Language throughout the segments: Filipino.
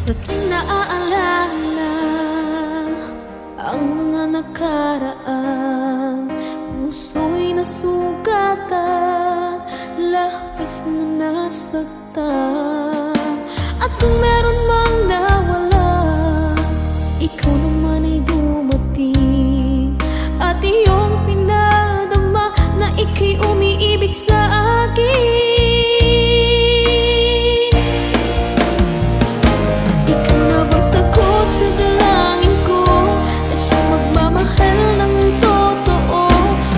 Sa tuwing naaalala ang mga nakaraan, puso'y nasugatan, labis na nasaktan. At kung meron mang nawala, ikaw naman ay dumating, at iyong pinadama na ika'y umiibig sa akin. Ikaw na bang sagot sa dalangin ko, na siyang magmamahal ng totoo?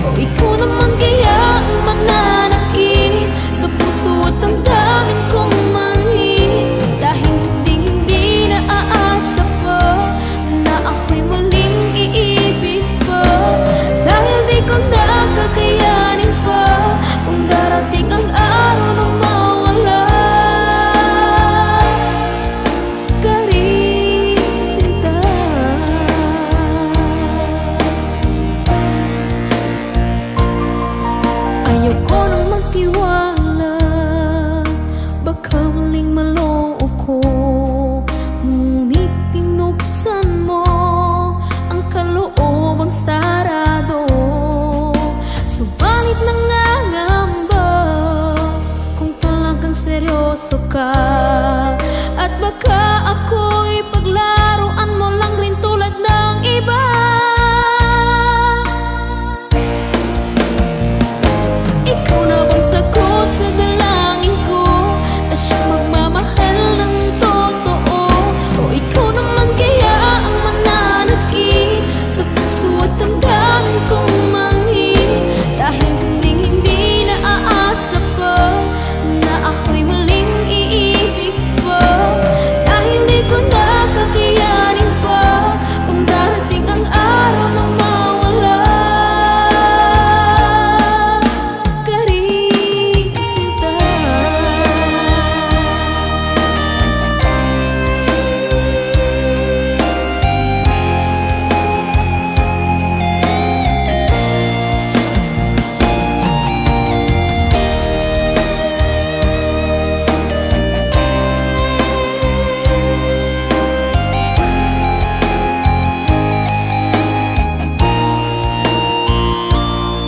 O ikaw naman kaya ang mananakit sa puso at damdamin kong manhid? Dahil hindi na aasa pa na ako'y muling iibig pa. Dahil di ko na kakayanin pa kung darating ang araw na mawala ka rin, sinta. Ayoko nang magtiwala, baka muling maloo ko. Ngunit pinuksan mo ang kaloobang sarado. Subalit nangangamba kung talagang seryoso ka, at baka ako'y paglaruan mo lang rin tulad ng iba. Ikaw na bang sagot sa dalangin ko, na siyang magmamahal ng totoo? O ikaw naman kaya ang mananakit sa puso at damdamin kong manhid? Dahil hindi na aasa pa na ako'y muling iibig pa. Dahil di ko na kakayanin pa kung darating ang araw na mawala ka rin, sinta.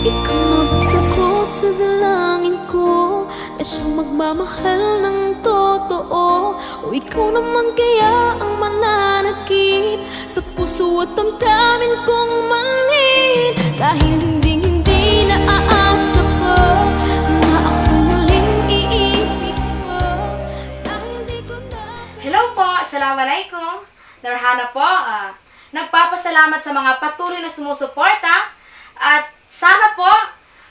Ikaw na bang sagot sa dalangin ko, na siyang magmamahal ng totoo? O ikaw naman kaya ang mananakit sa puso at damdamin kong manhid? Dahil hindi na aasa pa na ako'y muling iibig pa. Dahil di ko na... Hello po! Assalamualaikum! Norhana po. Nagpapasalamat sa mga patuloy na sumusuporta, at sana po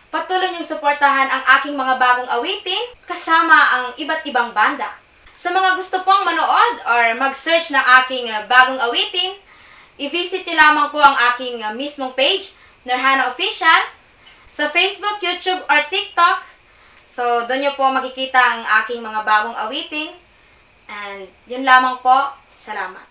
patuloy niyong suportahan ang aking mga bagong awitin kasama ang iba't ibang banda. Sa mga gusto pong manood or mag-search ng aking bagong awitin, i-visit niyo lamang po ang aking mismong page, Norhana Official, sa Facebook, YouTube, or TikTok. So, doon niyo po makikita ang aking mga bagong awitin. And yun lamang po. Salamat.